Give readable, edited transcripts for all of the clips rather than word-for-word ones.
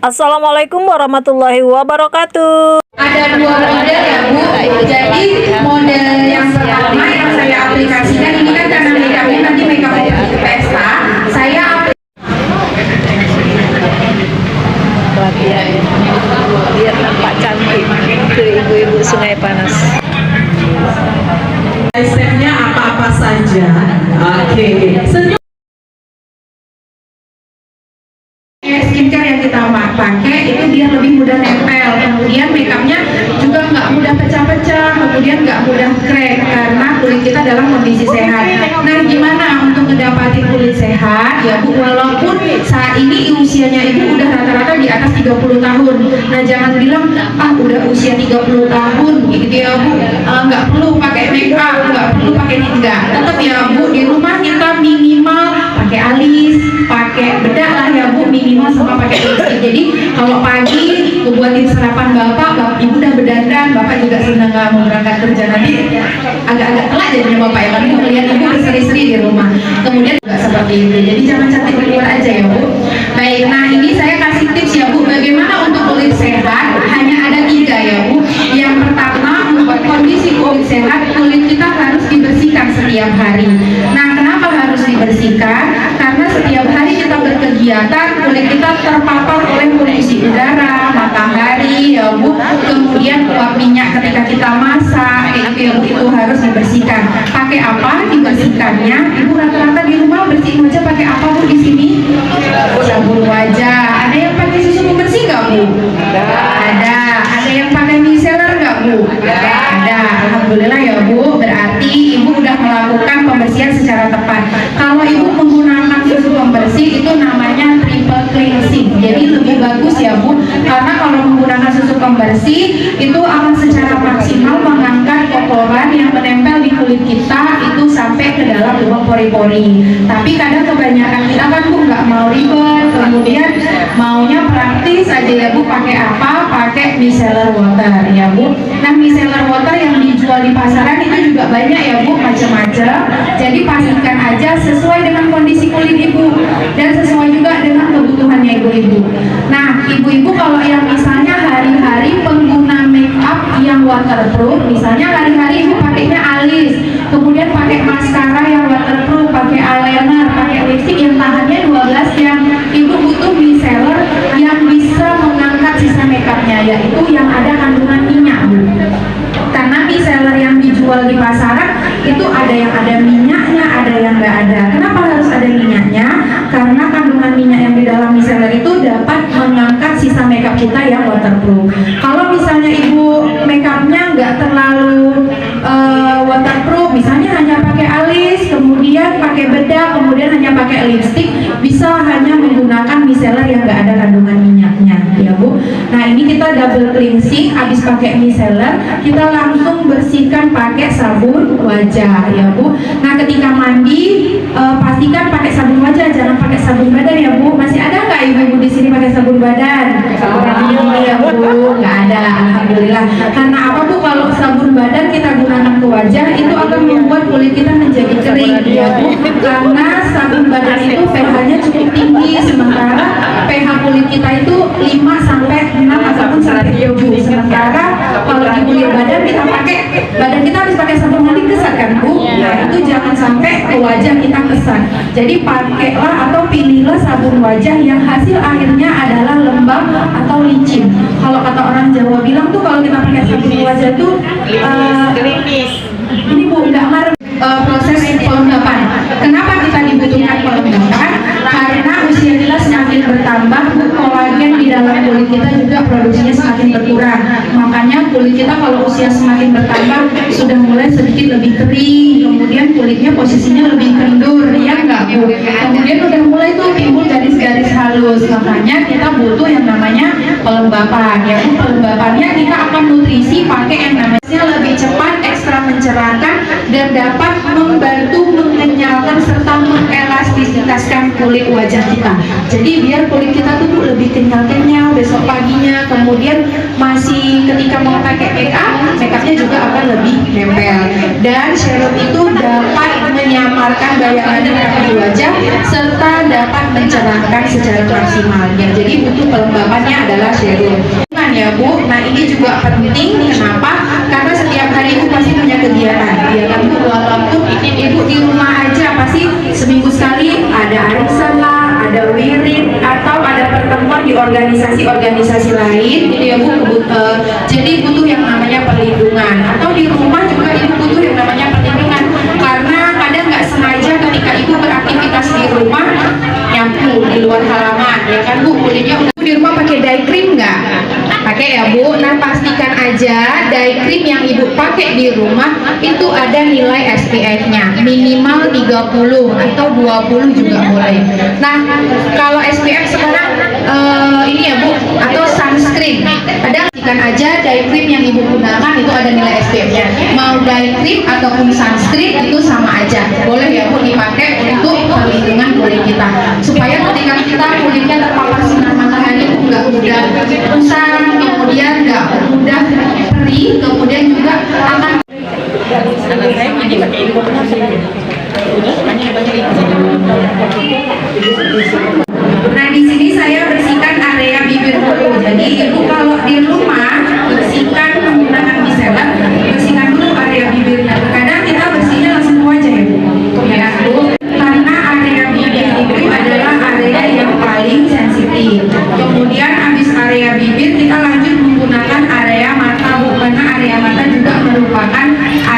Assalamualaikum warahmatullahi wabarakatuh. Ada dua model ya Bu. Jadi model yang pertama yang saya aplikasikan ini kan karena makeupnya nanti makeup untuk pesta. Saya Pelatihan biar nampak cantik ke ibu-ibu Sungai Panas. Stepnya apa-apa saja. Oke. skincare yang kita pakai itu biar lebih mudah nempel, kemudian makeupnya juga nggak mudah pecah-pecah, kemudian nggak mudah crack karena kulit kita dalam kondisi sehat. Nah, gimana untuk mendapati kulit sehat ya Bu? Walaupun saat ini usianya ibu udah rata-rata di atas 30 tahun. Nah, jangan bilang udah usia 30 tahun gitu ya Bu, nggak perlu pakai makeup, nggak perlu pakai enggak. Tetap ya Bu, di rumah kita minimal pakai alis, pakai bedak lah ya Bu, minimal sama pakai lipstick. Jadi kalau pagi buatin sarapan bapak ibu udah berdandan, bapak juga senang mau berangkat kerja, nanti agak-agak telat jadinya bapak ya, karena melihat ibu berseri-seri di rumah. Kemudian juga seperti itu, jadi jangan cantik di luar aja ya Bu. Baik, nah ini saya kasih tips ya Bu, bagaimana untuk kulit sehat. Hanya ada 3 ya Bu. Yang pertama, untuk kondisi kulit sehat, kulit kita harus dibersihkan setiap hari. Nah, kenapa harus dibersihkan? Karena setiap hari kita berkegiatan, kulit kita terpapar oleh polusi udara, matahari ya Bu, kemudian uap minyak ketika kita masak, itu harus dibersihkan. Pakai apa dibersihkannya? Ibu rata-rata di rumah bersihin wajah pakai apa Bu di sini? Sabun wajah. Ada yang pakai susu pembersih nggak Bu? Ada. Ada yang pakai micellar nggak Bu? Ada. Alhamdulillah ya Bu, berarti ibu udah melakukan pembersihan secara tepat. Kalau ibu menggunakan susu pembersih itu namanya triple cleansing, jadi lebih bagus ya Bu, karena kalau menggunakan susu pembersih itu akan secara maksimal mengangkat kotoran yang menempel di kulit kita itu sampai ke dalam lubang pori-pori. Tapi kadang kebanyakan kita kan Bu nggak mau ribet, kemudian maunya praktis aja ya Bu. Pakai apa? Pakai micellar water ya Bu. Nah, micellar water yang dijual di pasaran itu juga banyak ya Bu, macam-macam. Jadi pastikan aja sesuai dengan kondisi kulit ibu dan sesuai juga dengan kebutuhannya ibu-ibu. Nah, ibu-ibu kalau yang misalnya hari-hari pengguna make up yang waterproof, misalnya hari-hari ibu pakainya alis, kemudian pakai maskara yang waterproof, pakai eyeliner, pakai lipstick yang tahannya 12 jam, ibu butuh micellar yang bisa mengangkat sisa make upnya, yaitu yang ada kandungan minyak Bu. Karena micellar yang dijual di pasaran itu ada yang ada minyaknya, ada yang nggak ada. Kenapa harus ada minyaknya? Karena kandungan minyak yang di dalam micellar itu dapat mengangkat sisa makeup kita yang waterproof. Kalau misalnya ibu makeupnya nggak terlalu waterproof, misalnya hanya pakai alis, kemudian pakai bedak, kemudian hanya pakai lipstick, bisa hanya menggunakan micellar yang nggak ada kandungan minyaknya ya Bu. Nah, ini kita double cleansing, habis pakai micellar kita langsung bersihkan pakai sabun wajah ya Bu. Nah, ketika mandi pastikan pakai sabun wajah, jangan pakai sabun badan ya Bu. Masih ada nggak ibu-ibu di sini pakai sabun badan? Ya Bu, nggak ada. Alhamdulillah. Karena apa Bu? Kalau sabun badan kita gunakan ke wajah itu akan membuat kulit kita menjadi kering ya Bu. Karena sabun badan itu pH-nya cukup tinggi, sementara pH kulit kita itu 5 sampai 6 ataupun sampai 7. Sementara kalau di kulit badan kita pakai, badan kita harus pakai sabun mandi kesat kan Bu? Nah, itu jangan sampai ke wajah kita kesat. Jadi pakailah atau pilihlah sabun wajah yang hasil akhirnya adalah lembab atau licin. Kalau kata orang Jawa bilang tuh kalau kita pakai sabun wajah tuh ini Bu, nggak ngaruh proses pelembapan. Kenapa kita dibutuhkan pelembapan? Karena usia kita semakin bertambah Bu, kolagen di dalam kulit kita juga produksinya semakin berkurang. Makanya kulit kita kalau usia semakin bertambah sudah mulai sedikit lebih kering, kemudian kulitnya posisinya lebih kendur ya nggak Bu. Kemudian udah mulai tuh timbul garis-garis halus. Makanya kita butuh yang namanya pelembapan ya Bu. Pelembapannya kita akan nutrisi pakai yang namanya lebih cepat, ekstra mencerahkan, dan dapat membantu mengenyalkan serta mengelastisitaskan kulit wajah kita. Jadi biar kulit kita tuh lebih kenyal-kenyal besok paginya, kemudian masih ketika mau pakai makeupnya juga akan lebih nempel. Dan serum itu dapat menyamarkan bayangan di wajah serta dapat mencerahkan secara maksimal. Ya, jadi butuh pelembapan lawannya adalah serum. Ya Bu, nah ini juga penting. Kenapa? Karena setiap hari Ibu pasti punya kegiatan, ya kan Bu. Walaupun Ibu di rumah aja pasti seminggu sekali ada arisan lah, ada wirid, atau ada pertemuan di organisasi-organisasi lain, gitu ya Bu. Jadi butuh yang namanya perlindungan. Atau di rumah juga Ibu butuh yang namanya perlindungan, karena kadang nggak sengaja ketika Ibu beraktivitas di rumah nyapu di luar halaman, ya kan Bu. Kulitnya di rumah pakai dye cream nggak? Pakai ya Bu. Nah pastikan aja dye cream yang Ibu pakai di rumah itu ada nilai SPF-nya minimal 30 atau 20 juga boleh. Nah kalau SPF sekarang ini ya Bu, atau sunscreen, ada pastikan aja dye cream yang Ibu gunakan itu ada nilai SPF-nya. Mau dye cream ataupun sunscreen itu sama aja, boleh ya Bu dipakai untuk perlindungan kulit kita, supaya ketika kita kulitnya terpapar sinar matahari itu nggak mudah usang, kemudian nggak mudah perih, kemudian juga akan. Nah di sini saya bersihkan area bibir dulu. Jadi Ibu kalau di rumah bersihkan menggunakan micellar, bersihkan dulu area bibirnya. Terkadang kita bersihnya langsung ke wajah ya Bu, ya Bu, karena area bibir itu adalah area yang paling sensitif. Kemudian habis area bibir kita lanjut menggunakan area mata Bu, karena area mata juga merupakan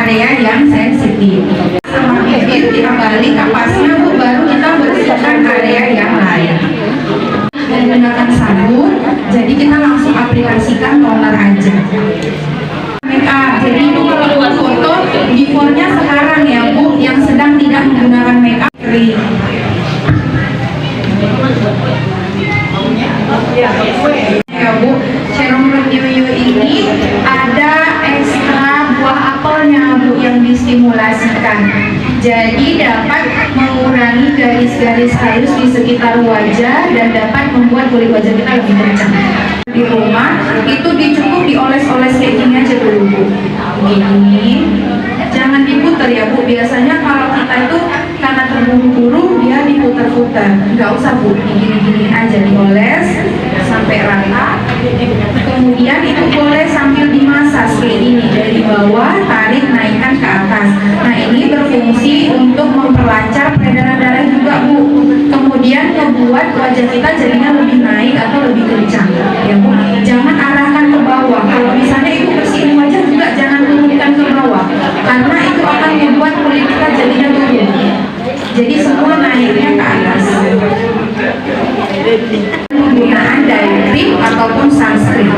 area yang sensitif. Sama bibir kita balik kapasnya Bu, baru kita bersihkan area yang lain menggunakan sabun. Jadi kita langsung aplikasikan toner aja. Make up. Jadi Ibu kalau foto before-nya sekarang ya Bu, yang sedang tidak menggunakan make up kering. Ya Bu, serum Renew ini ada ekstra buah apelnya Bu yang distimulasikan. Jadi dapat mengurangi garis-garis halus di sekitar wajah dan dapat membuat kulit wajah kita lebih kencang. Di rumah itu cukup dioles-oles kayak gini aja dulu Bu. Gini, jangan diputar ya Bu. Biasanya kalau kita itu karena terburu-buru dia diputar-putar. Nggak usah Bu, gini-gini aja dioles sampai rata. Kemudian itu boleh sambil dimasas kayak ini, dari bawah tarik naikkan ke atas. Nah ini berfungsi untuk memperlancar peredaran darah juga Bu. Kemudian membuat wajah kita jadinya lebih naik atau lebih kencang ya Bu. Jangan arahkan ke bawah. Kalau misalnya Ibu bersihin wajah juga jangan turunkan ke bawah, karena itu akan membuat kulit kita jadinya turun. Jadi semua naiknya ke atas. Penggunaan dye cream ataupun sunscreen.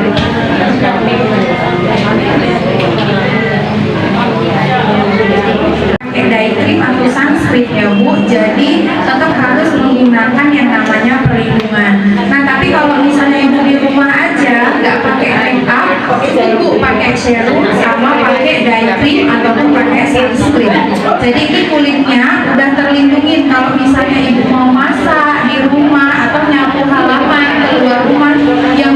Pakai dye cream atau sunscreen ya Bu, jadi tetap harus menggunakan yang namanya perlindungan. Nah tapi kalau misalnya Ibu di rumah aja nggak pakai make up, Ibu pakai serum sama pakai dye cream ataupun pakai sunscreen. Jadi ini kulitnya udah terlindungi. Kalau misalnya Ibu mau masak di rumah atau nyapu halaman keluar rumah yang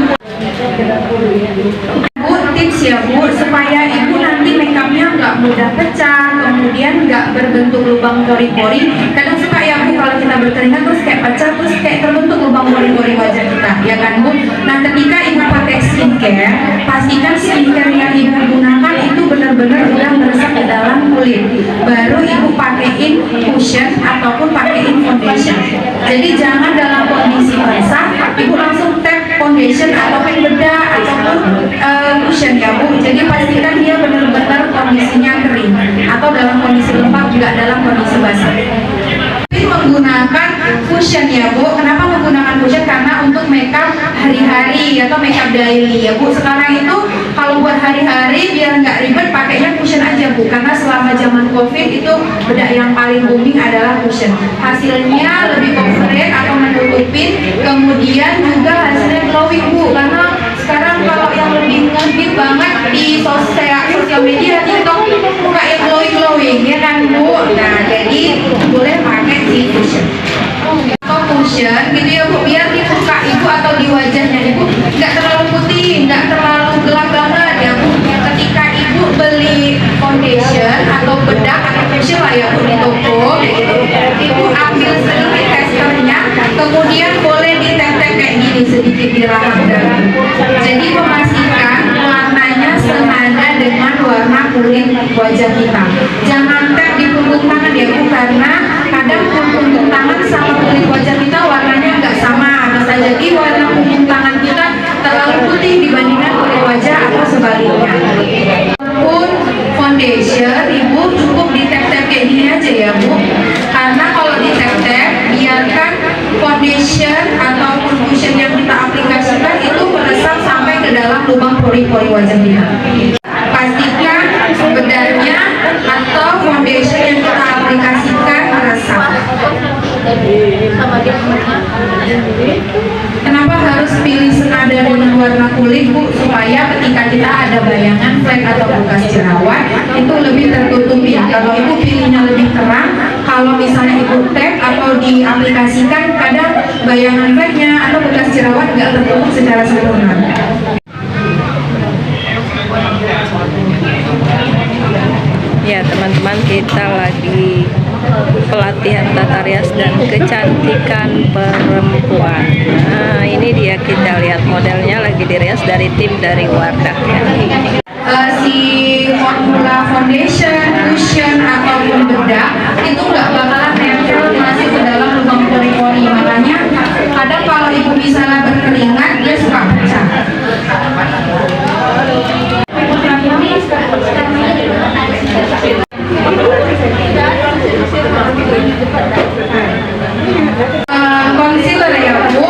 Bu, tips ya Bu, supaya Ibu nanti makeupnya nggak mudah pecah, kemudian nggak berbentuk lubang pori-pori. Kadang suka ya Bu, kalau kita berkeringat terus kayak pecah, terus kayak terbentuk lubang pori-pori wajah kita, ya kan Bu. Nah ketika Ibu pakai skincare, pastikan skincare yang Ibu gunakan itu benar-benar udah meresap ke dalam kulit. Baru Ibu pakaiin cushion ataupun pakaiin foundation. Jadi jangan dalam kondisi basah Ibu langsung tap foundation ataupun bedak ataupun cushion ya Bu. Jadi pastikan dia benar-benar kondisinya kering atau dalam kondisi lembab, juga dalam kondisi basah. Menggunakan cushion ya Bu. Kenapa menggunakan cushion? Karena untuk makeup hari-hari atau makeup daily ya Bu. Sekarang itu kalau buat hari-hari biar nggak ribet pakainya cushion aja Bu. Karena selama zaman COVID itu bedak yang paling booming adalah cushion. Hasilnya lebih coverage atau menutupin, kemudian juga hasilnya glowing Bu. Karena sekarang kalau yang lebih nge-hit banget di sosial media TikTok buka yang glowing ya kan Bu. Nah jadi boleh pakai si cushion atau cushion gitu ya Bu, biar di muka Ibu atau di wajahnya Ibu nggak terlalu putih, nggak terlalu gelap banget ya Bu. Ketika Ibu beli foundation atau bedak atau facial lah ya Bu di toko gitu, Ibu ambil sedikit testernya, kemudian boleh ditek-tek kayak gini sedikit sedikit dirahap daging. Jadi memastikan warnanya senada dengan warna kulit wajah kita. Jangan tap di punggung tangan ya Bu, karena kadang punggung tangan sama kulit wajah kita warnanya nggak sama. Bisa jadi warna punggung tangan kita terlalu putih dibandingkan kulit wajah atau sebaliknya. Pun foundation, Ibu cukup di tap-tap kayak gini aja ya Bu, karena kalau di tap-tap biarkan foundation ataupun cushion yang kita aplikasikan itu meresap sampai ke dalam lubang pori-pori wajah kita. Pastikan bedanya atau foundation yang kita aplikasikan meresap. Kenapa harus pilih senada dengan warna kulit Bu? Supaya ketika kita ada bayangan flek atau bekas jerawat itu lebih tertutupi. Kalau Ibu pilihnya lebih terang, kalau misalnya Ibu tap atau diaplikasikan, kadang bayangan fleknya atau bekas jerawat nggak tertutup secara sempurna. Ya teman-teman, kita lagi pelatihan tata rias dan kecantikan perempuan. Nah ini dia, kita lihat modelnya lagi dirias dari tim dari Wardah ya. Si formula foundation, cushion ataupun bedak itu nggak bakalan nempel masuk ke dalam lubang pori-pori. Makanya kadang kalau Ibu misalnya berkeringat dia suka pecah. Concealer ya Bu,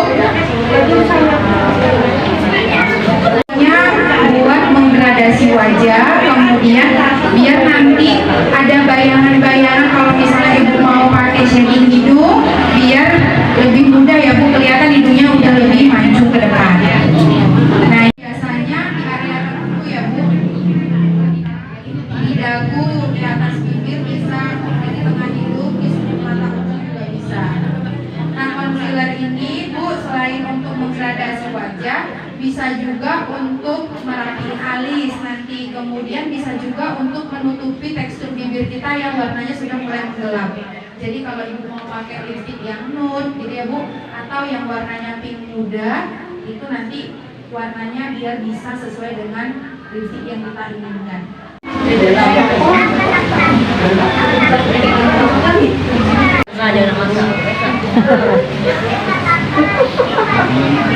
buat menggradasi wajah, kemudian biar nanti ada bayangan-bayangan kalau misalnya Ibu mau pakai shading hidung, biar lebih mudah ya Bu, kelihatan hidungnya udah lebih maju ke depan. Nah biasanya di area tertentu ya Bu, di dagu, di atas bibir bisa, di tengah hidung, di sudut mata juga bisa. Nah concealer ini Bu, selain untuk menggradasi wajah, bisa juga untuk merapi alis nanti, kemudian bisa juga untuk menutupi tekstur bibir kita yang warnanya sudah mulai menggelap. Jadi kalau Ibu mau pakai lipstick yang nude gitu ya Bu, atau yang warnanya pink muda, itu nanti warnanya biar bisa sesuai dengan lipstick yang kita inginkan.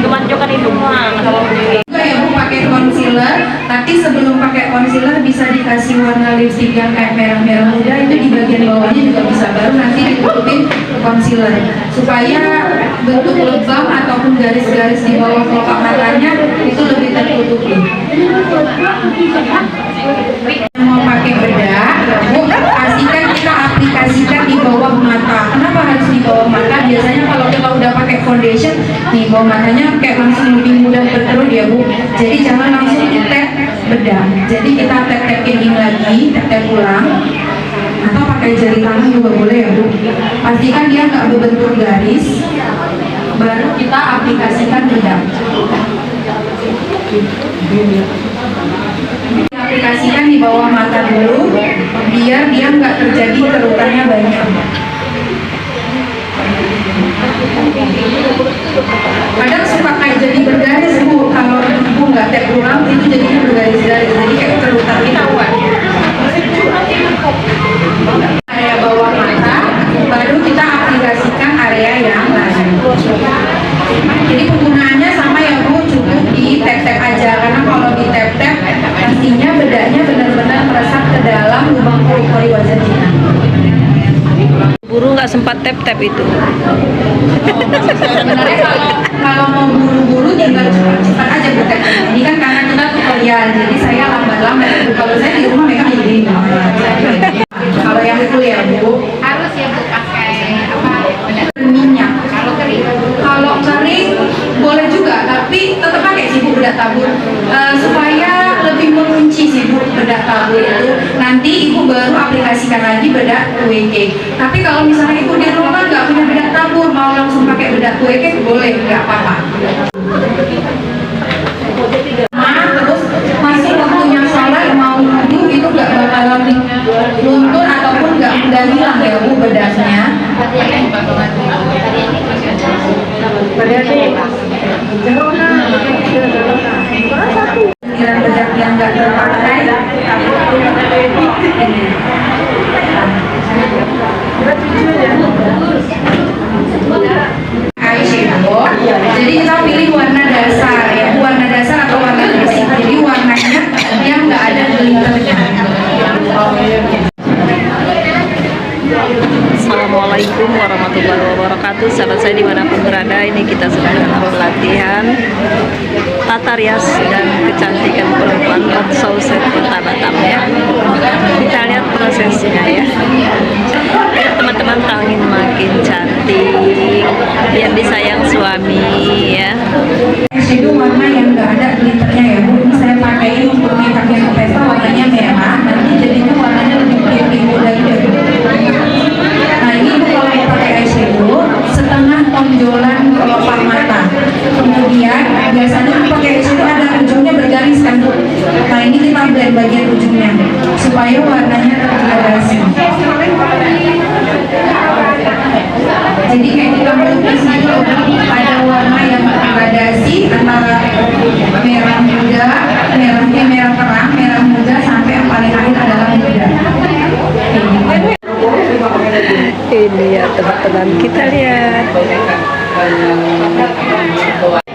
Kemanjokan hidung lah kalau juga ya Bu pakai concealer, tapi sebelum pakai concealer bisa dikasih warna lipstick yang kayak merah-merah muda, itu di bagian bawahnya juga bisa, baru nanti ditutupin concealer supaya bentuk lebam ataupun garis-garis di bawah kelopak matanya itu lebih tertutupi. Mau pakai bedak Bu, pastikan kita aplikasikan di bawah mata. Kenapa harus di bawah mata? Biasanya kalau kita udah pakai foundation nih, bawah matanya kayak langsung lebih mudah terkerut ya Bu, jadi jangan langsung tap bedak. Jadi kita tap-tapin lagi, tap-tap ulang, atau pakai jari tangan juga boleh ya Bu. Pastikan dia nggak berbentuk garis, baru kita aplikasikan bedak. Aplikasikan di bawah mata dulu, biar dia nggak terjadi kerutannya banyak. Kadang suka kayak jadi bergaris Bu, kalau Ibu nggak tap ulang itu jadinya bergaris-garis, jadi kayak kerutan kita buat. Area bawah mata, baru kita aplikasikan area yang lain. Jadi penggunaannya sama ya Bu, cukup di tap-tap aja, karena kalau di tap-tap pastinya bedaknya benar-benar meresap ke dalam lubang pori-pori wajah kita. buru nggak sempat tap-tap itu. Sebenarnya kalau mau buru-buru tinggal cepat-cepat aja bukan. Ini kan karena kita tutorial, jadi saya lambat-lambat. Kalau saya di rumah mereka ini. Kalau yang itu ya Bu, Harus ya Bu pakai apa? minyak. Kalau kering. Kalau kering boleh juga, tapi tetap pakai sih Bu bedak tabur, supaya lebih mengunci sih Bu bedak tabur itu. Nanti Ibu baru aplikasikan lagi bedak kue cake. Tapi kalau misalnya Ibu di rumah nggak punya bedak tabur, mau langsung pakai bedak kue cake boleh, nggak apa-apa. Nah, terus masih waktunya sholat mau wudhu itu nggak bakalan luntur ataupun nggak mudah hilang ya Bu bedaknya. Padahal Eyeshadow. Jadi kita pilih warna dasar ya, warna dasar atau warna basic. Jadi warnanya yang nggak ada glitternya. Assalamualaikum warahmatullahi wabarakatuh. Sahabat saya dimanapun berada, ini kita sedang dalam pelatihan tata rias dan kecantikan perempuan Potsau Kota Batam ya. Kita lihat prosesnya ya. Teman-teman kalau ingin makin cantik, biar disayang suami ya. Eyeshadow warna yang nggak ada glitternya ya Bu. Ini saya pakai untuk makeup yang ke pesta, warnanya merah. Nanti jadinya warnanya lebih pink muda gitu ya Bu. Nah ini Bu, kalau mau pakai eyeshadow setengah tonjolan kelopak mata. Kemudian biasanya pakai eyeshadow ada ujungnya bergaris kan Bu. Nah ini kita blend bagian ujungnya supaya warnanya tergradasi. Jadi kayak kita melukis gitu, ada warna yang tergradasi antara merah muda, merah terang, merah muda, sampai yang paling akhir adalah muda. Ini ya teman-teman, kita lihat.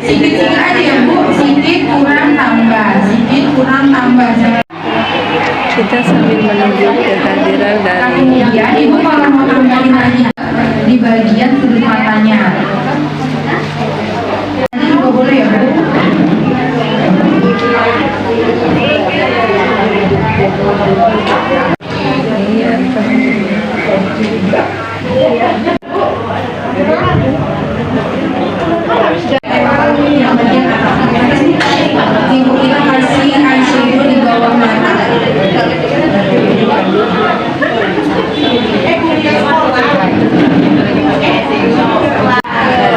Sedikit-sedikit aja ya Bu, sedikit kurang tambah, sedikit kurang tambah. Kita sambil menunggu kehadiran dari Kemudian Ibu kalau mau tambahin lagi di bagian sudut matanya. Nanti juga boleh ya Bu. Iya, Yang bagian atas. Ibu kita kasih eyeshadow di bawah mata.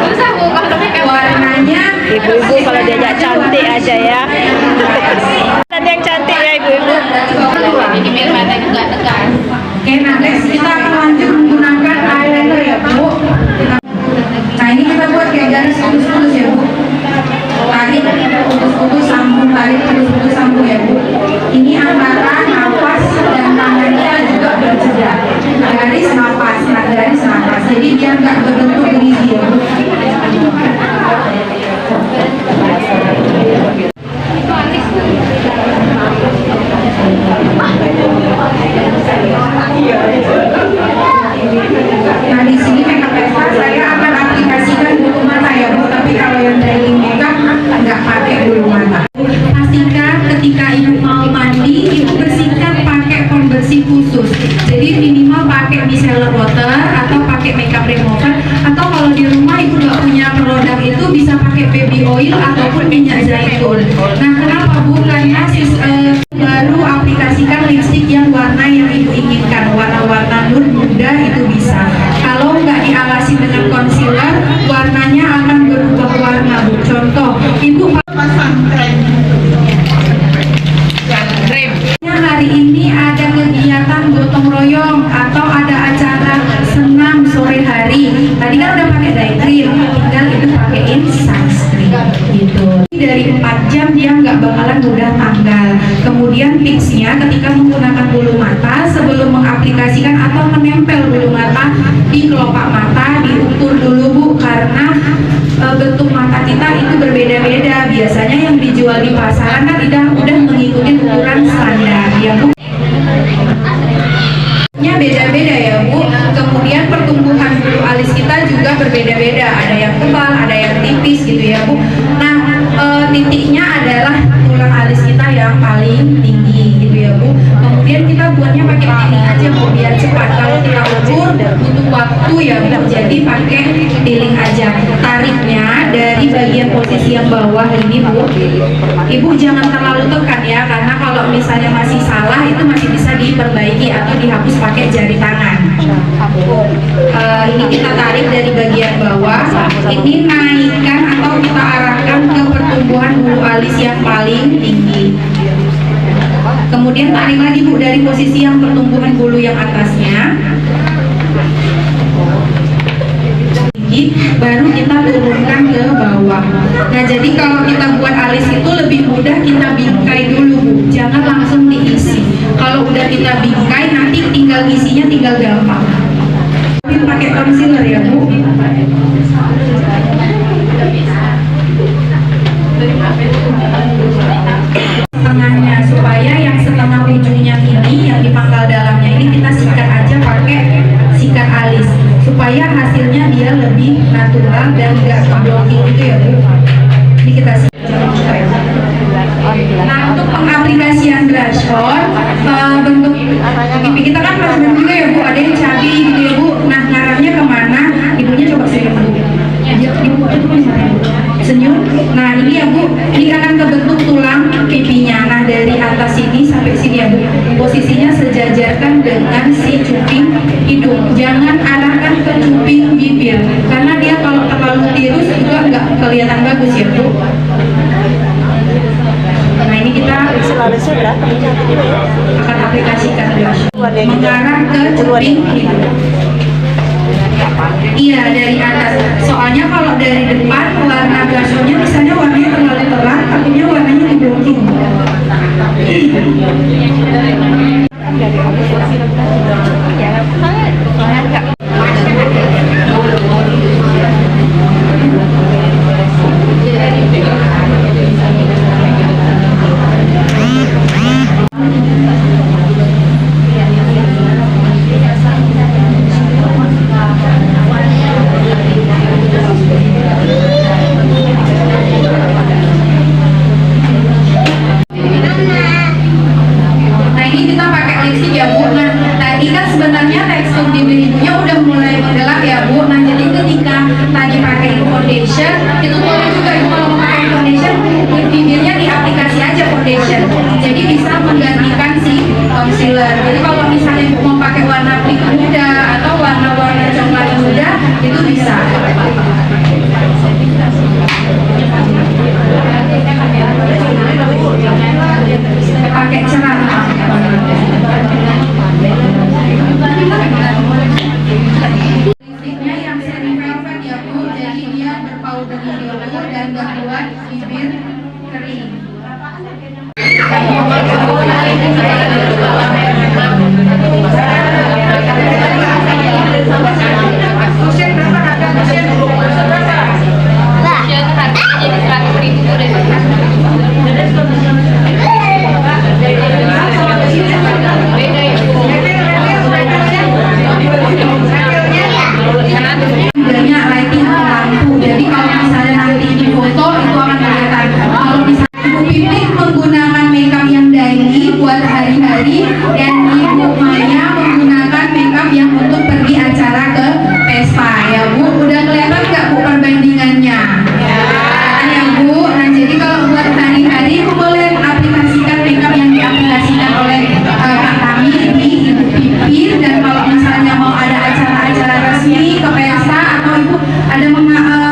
Susah Bu kalau pakai Warnanya ibu-ibu kalau diajak cantik aja ya. Dan yang cantik ya ibu-ibu. jadi biar mata juga tegas. Oke, nah next kita akan lanjut menggunakan eyeliner ya Bu. Nah ini kita buat kayak garis putus-putus ya Bu. Tarik putus-putus sambung, tarik putus-putus sambung ya Bu. Ini antara nafas dan tangan kita juga berjeda. Garis nafas, nah garis nafas. Jadi biar nggak berbentuk gerigi ya Bu. Nah di sini makeup pesta saya akan aplikasikan bulu mata ya Bu, tapi kalau yang dari makeup nggak pakai bulu mata. Pastikan ketika ibu mau mandi, ibu bersihkan pakai pembersih khusus. Jadi minimal pakai micellar water atau pakai makeup remover, atau kalau di rumah ibu nggak punya produk itu bisa pakai baby oil ataupun minyak zaitun. Nah kenapa Bu? Karena baru aplikasikan lipstick yang warna yang ibu inginkan, warna-warna nur muda itu bisa. Kalau nggak dialasi dengan concealer, warnanya akan berubah warna Bu. Contoh, ibu pasang krem. Hari ini ada kegiatan gotong royong atau ada acara senam sore hari. Tadi kan udah pakai day cream, tinggal itu pakaiin sunscreen gitu. Dari 4 jam dia nggak bakalan mudah tanggal. Kemudian tipsnya ketika menggunakan bulu mata, sebelum mengaplikasikan atau menempel bulu mata di kelopak mata, diukur dulu Bu, karena bentuk mata kita itu berbeda-beda. Biasanya yang dijual di pasaran kan udah mengikuti ukuran standar ya Bu. Beda-beda ya Bu. Kemudian pertumbuhan bulu alis kita juga berbeda-beda. Ada yang tebal, ada yang tipis gitu ya Bu. Nah titiknya adalah tulang alis kita yang paling tinggi gitu ya Bu. Kemudian kita buatnya pakai tiling aja Bu, biar cepat. Kalau kita ukur butuh waktu ya Bu, jadi pakai tiling aja. Tariknya dari bagian posisi yang bawah ini Bu, ibu jangan terlalu tekan ya, karena kalau misalnya masih salah itu masih bisa diperbaiki atau dihapus pakai jari tangan. Ini kita tarik dari bagian bawah, ini naikkan atau kita arahkan ke pertumbuhan bulu alis yang paling tinggi. Kemudian tarik lagi Bu dari posisi yang pertumbuhan bulu yang atasnya, baru kita turunkan ke bawah. Nah jadi kalau kita buat alis itu lebih mudah kita bingkai dulu Bu, jangan langsung diisi. Kalau udah kita bingkai Setengahnya, supaya yang setengah ujungnya ini yang di pangkal dalamnya ini kita sikat aja pakai sikat alis supaya hasilnya dia lebih natural dan enggak blocking gitu ya Bu. Ini kita sikat. Nah, untuk pengaplikasian blush on bentuk pipi kita kan macam-macam juga ya Bu, ada yang cabi gitu ya Bu. Nah, ngarahnya kemana? Ibunya coba senyum Bu. Ibu senyum. Nah, ini ya Bu, ini akan kebentuk tulang pipinya. Nah, dari atas sini sampai sini ya Bu, posisinya sejajarkan dengan si cuping hidung. Jangan arahkan ke cuping bibir, karena dia kalau terlalu tirus juga nggak kelihatan bagus ya Bu. Nah, ini kita akan aplikasikan blush mengarah ke cuping hidung. Iya, dari atas. Soalnya kalau dari depan warna blush on-nya misalnya warnanya terlalu terang, takutnya warnanya di blocking. Nah, ini kita pakai lipstick ya Bu. Nah, tadi kan sebenarnya tekstur bibir ibunya udah mulai menggelap ya Bu. Nah, jadi ketika tadi pakai foundation, itu boleh juga Ibu kalau mau pakai foundation, bibirnya diaplikasi aja foundation. Jadi bisa menggantikan si concealer. Jadi kalau misalnya Ibu mau pakai warna pink muda atau warna-warna coklat muda, itu bisa. Pakai cerah. Lipstiknya yang semi velvet ya Bu, jadi dia berpowder dulu dan gak buat bibir kering. Jadi 100.000 deh. Beda ya. Banyak lighting lampu, jadi kalau misalnya nanti di foto itu akan kelihatan. Kalau misalnya Ibu Pipi menggunakan makeup yang daily buat hari-hari, dan Ibu Maya menggunakan makeup yang untuk pergi acara ke pesta ya Bu. Udah kelihatan nggak Bu perbandingannya? Ya Bu. Nah, jadi kalau buat hari-hari Ibu boleh aplikasikan makeup yang diaplikasikan oleh Kak Tami di Ibu Pipi, dan kalau misalnya mau ada acara-acara resmi ke pesta atau Ibu ada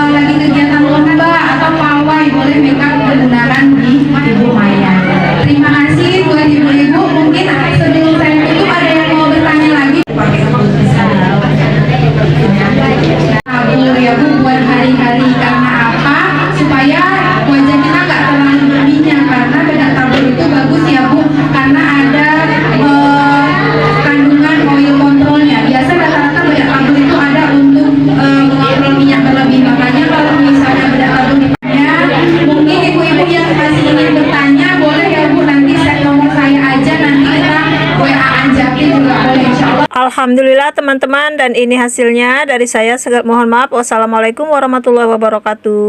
lagi kegiatan lomba atau pawai, boleh makeup menggunakan di Ibu Maya. Terima kasih buat ibu-ibu. Mungkin sebelum saya tutup ada yang mau bertanya lagi? Tabur ya Bu buat hari-hari, karena apa? Supaya wajah kita nggak terlalu berminyak, karena bedak tabur itu bagus ya Bu, karena ada kandungan oil controlnya. Biasa rata-rata bedak tabur itu ada untuk mengontrol minyak berlebih. Makanya kalau misalnya bedak tabur ditanya, mungkin ibu-ibu yang masih ingin bertanya boleh ya Bu, nanti set nomor saya aja, nanti kita WA-an Japri juga boleh insyaallah. Alhamdulillah teman-teman, dan ini hasilnya dari saya. Segala mohon maaf. Wassalamualaikum warahmatullahi wabarakatuh.